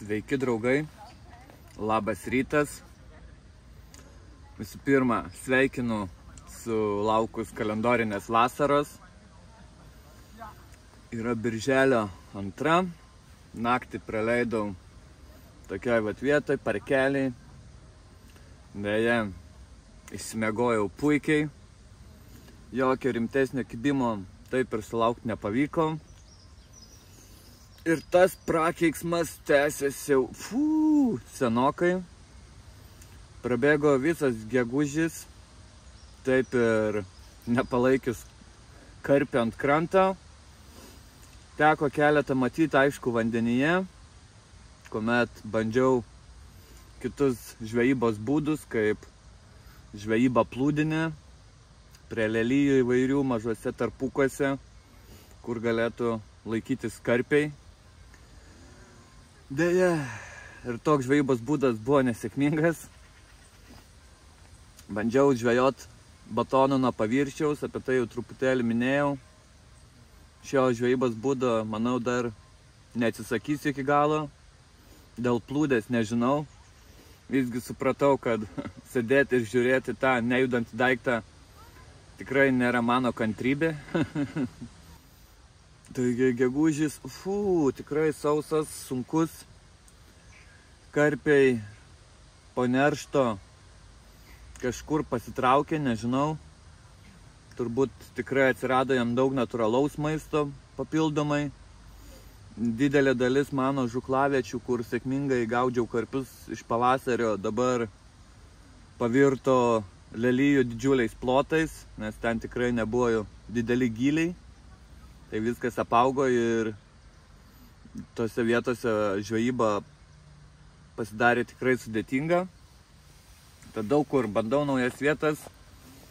Sveiki draugai, labas rytas. Visų pirma, sveikinu sulaukus kalendorinės vasaros. Yra birželio 2, naktį praleidau tokioj vietoj, parkeliai. Deja, išsimiegojau puikiai, jokio rimtesnio kibimo taip ir sulaukti nepavyko. Ir tas prakeiksmas tęsiasi jau senokai. Prabėgo visas gegužis, taip ir nepalaikius karpį ant kranto. Teko keletą matyti, aišku, vandenyje, kuomet bandžiau kitus žvejybos būdus, kaip žvejyba plūdinė, prie lelijų įvairių mažose tarpukuose, kur galėtų laikytis karpiai. Deja, ir toks žvejybos būdas buvo nesėkmingas. Bandžiau žvejot batonu nuo paviršiaus, apie tai jau truputėlį minėjau. Šio žvejybos būdo, manau, dar neatsisakysiu iki galo. Dėl plūdės nežinau. Visgi supratau, kad sėdėti ir žiūrėti tą nejudantį daiktą tikrai nėra mano kantrybė. Taigi gegužis, tikrai sausas, sunkus. Karpiai po neršto kažkur pasitraukė, nežinau. Turbūt tikrai atsirado jam daug natūralaus maisto papildomai. Didelė dalis mano žuklaviečių, kur sėkmingai gaudžiau karpius iš pavasario, dabar pavirto lelijų didžiuliais plotais, nes ten tikrai nebuvo dideli gyliai. Tai viskas apaugo ir tose vietose žvejyba pasidarė tikrai sudėtinga. Tad daug kur bandau naujas vietas,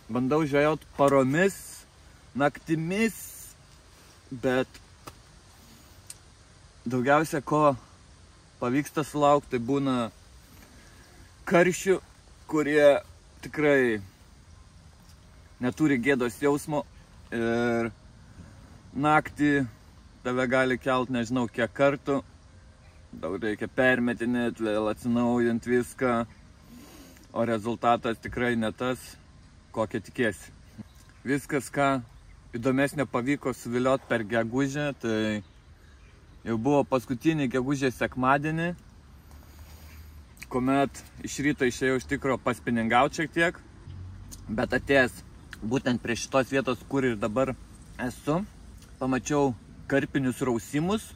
bandau žvejot paromis, naktimis, bet daugiausia ko pavyksta sulaukti, tai būna karšių, kurie tikrai neturi gėdos jausmo ir naktį tave gali kelt nežinau kiek kartų, daug reikia permetinėti, vėl atsinaujint viską, o rezultatas tikrai ne tas, kokią tikėsi. Viskas, ką įdomesnio pavyko suviliot per gegužę, tai jau buvo paskutinį gegužės sekmadienį, kuomet iš ryto išėjau iš tikro paspiningauti šiek tiek, bet atėjęs būtent prie šitos vietos, kur ir dabar esu, pamačiau karpinius rausimus,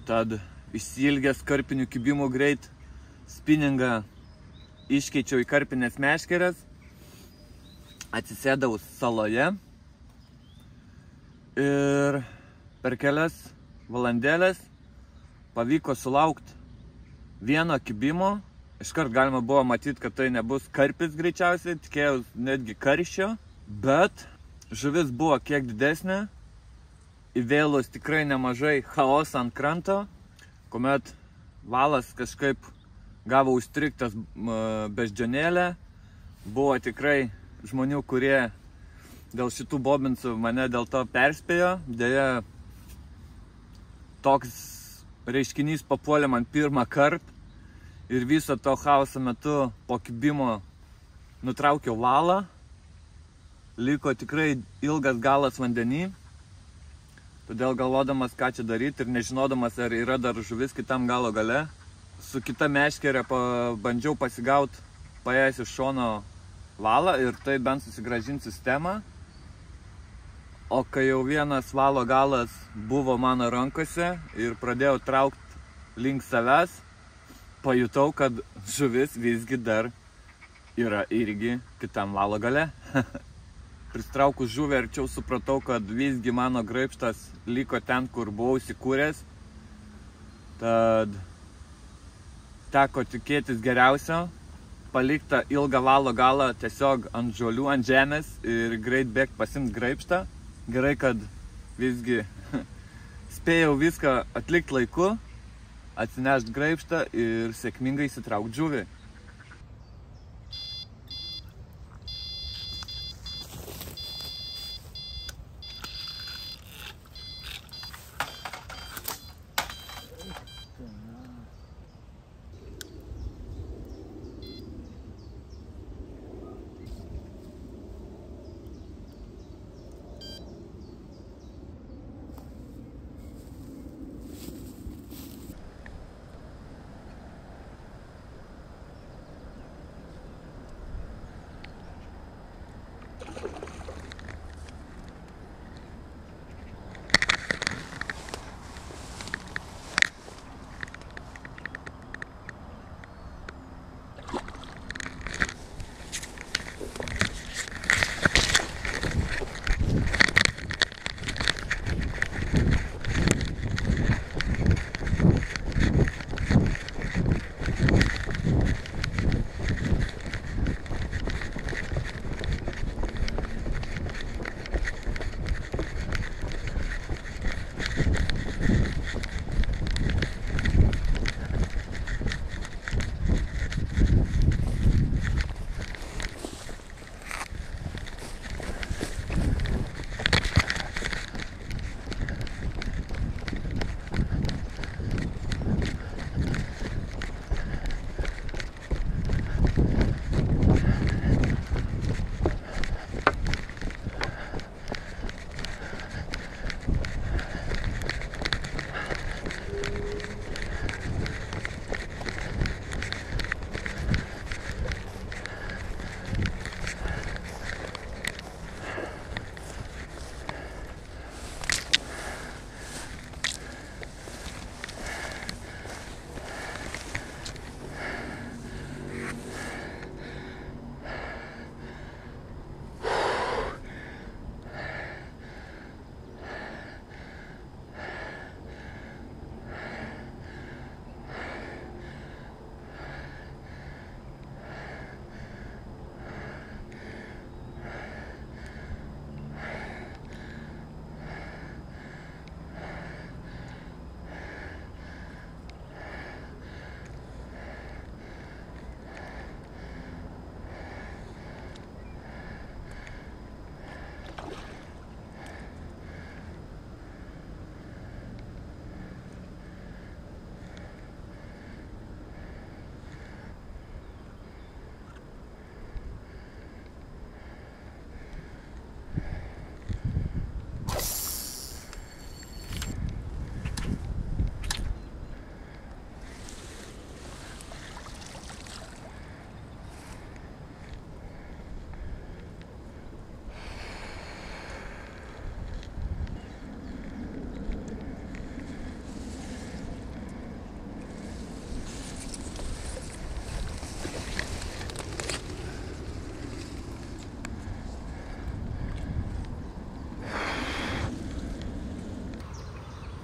tad išsiilgęs karpinių kibimų greit spinningą iškeičiau į karpinės meškeres, atsisėdau saloje ir per kelias valandėlės pavyko sulaukti vieno kibimo. Iškart galima buvo matyti, kad tai nebus karpis greičiausiai, tikėjau netgi karščio, bet žuvis buvo kiek didesnė. Įvėlus tikrai nemažai chaosą ant kranto, kuomet valas kažkaip gavo užstriktas beždžionėlę. Buvo tikrai žmonių, kurie dėl šitų bobinsų mane dėl to perspėjo. Deja, toks reiškinys papuolė man pirmą kartą ir viso to chaoso metu po kibimo nutraukiau valą. Liko tikrai ilgas galas vandenį. Todėl galvodamas, ką čia daryti ir nežinodamas, ar yra dar žuvis kitam galo gale, su kita meškerė bandžiau pasigauti paėjęs iš šono valą ir tai bent susigrąžinti sistemą. O kai jau vienas valo galas buvo mano rankose ir pradėjau traukti link savęs, pajutau, kad žuvis visgi dar yra irgi kitam valo gale. Pristraukus žuvį arčiau supratau, kad visgi mano graibštas liko ten, kur buvau įsikūręs. Tad teko tikėtis geriausio, palikta ilgą valo galą tiesiog ant žolių, ant žemės ir greit bėgt pasimt graibštą. Gerai, kad visgi spėjau viską atlikti laiku, atsinešti graibštą ir sėkmingai įsitraukti žuvį.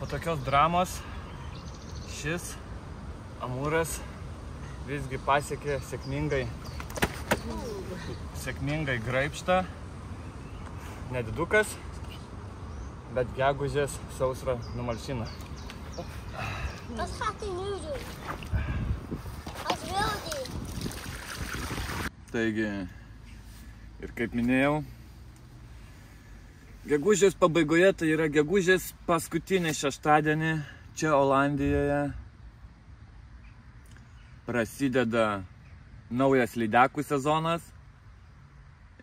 Po tokios dramos šis amūras visgi pasiekė sėkmingai graibštą. Nedidukas, bet gegužės sausrą numalšina. Wat gaat hij nu doen? Wat wil hij? Taigi, ir kaip minėjau, gegužės pabaigoje, tai yra gegužės paskutinį šeštadienį čia Olandijoje prasideda naujas lydekų sezonas.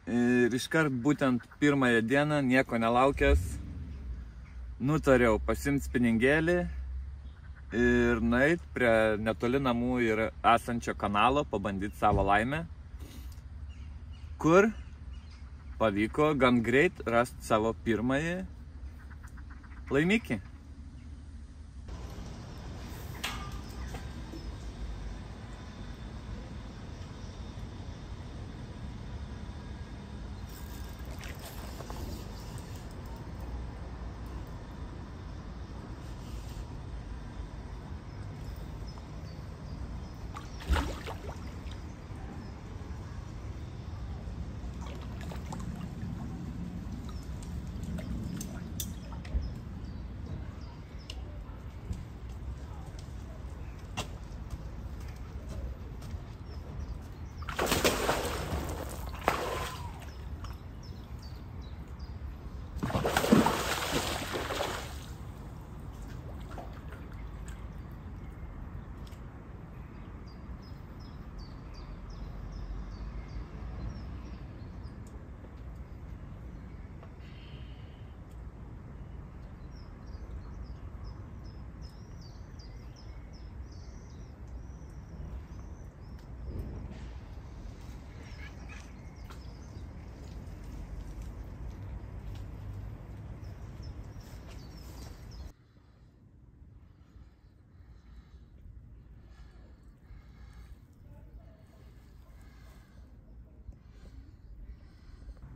Ir iškart būtent pirmąją dieną, nieko nelaukęs, nutariau pasimti spiningėlį ir nueit prie netoli namų ir esančio kanalo pabandyti savo laimę, kur pavyko gan greit rasti savo pirmąjį laimikį.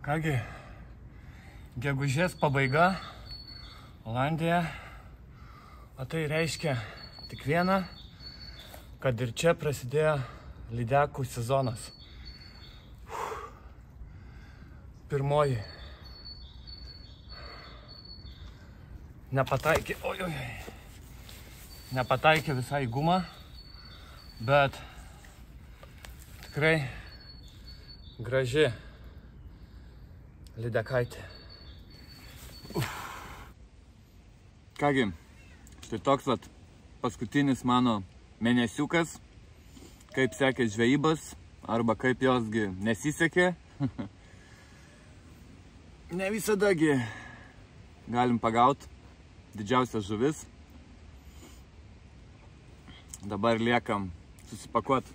Kągi, gegužės pabaiga Olandija, o tai reiškia tik viena, kad ir čia prasidėjo lydekų sezonas. Pirmoji. Nepataikė visai į gumą, bet tikrai graži lydekaitė. Kągi, štai toks paskutinis mano mėnesiukas, kaip sekė žvejybas, arba kaip josgi nesisekė. Ne visadagi galim pagauti didžiausias žuvis. Dabar liekam susipakuoti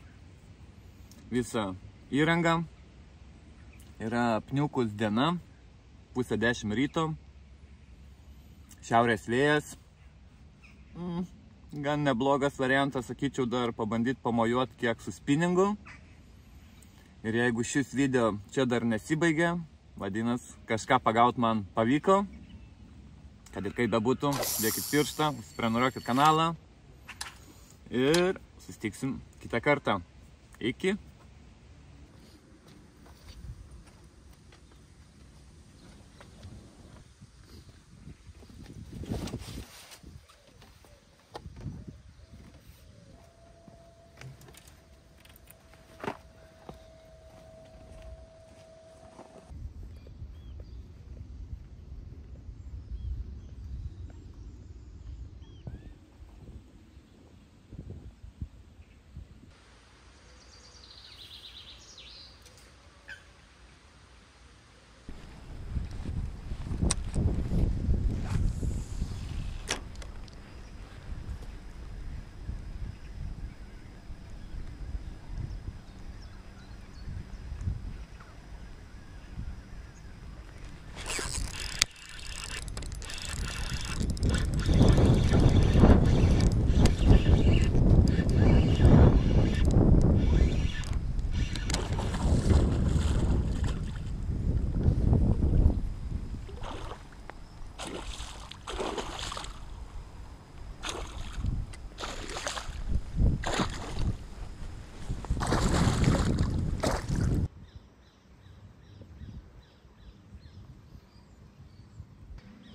visą įrangą. Yra apniukus diena, 9:30 ryto, šiaurės vėjas. Gan neblogas variantas, sakyčiau, dar pabandyti pamojuoti kiek su spinningu. Ir jeigu šis video čia dar nesibaigė, vadinasi, kažką pagauti man pavyko. Kad ir kaip bebūtų, dėkit pirštą, prenumeruokit kanalą ir susitiksim kitą kartą. Iki.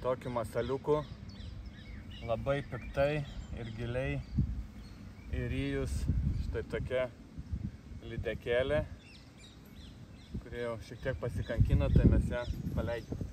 tokiu masaliuku labai piktai ir giliai įryjus štai tokia lydekėlė, kuri jau šiek tiek pasikankino, tai mes ją paleidžiam.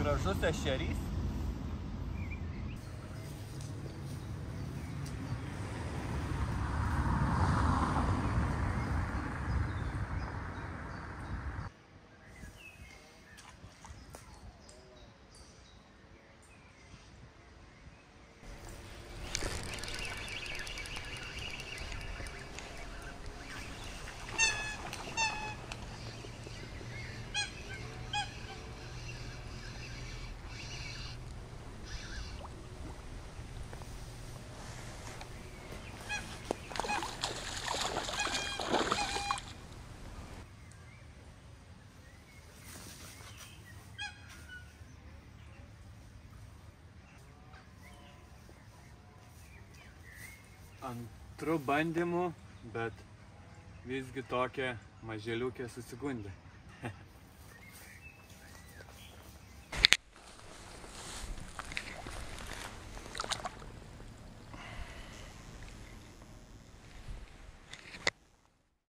Gražus ešerys. Antrų bandymų, bet visgi tokia maželiukė susigundė.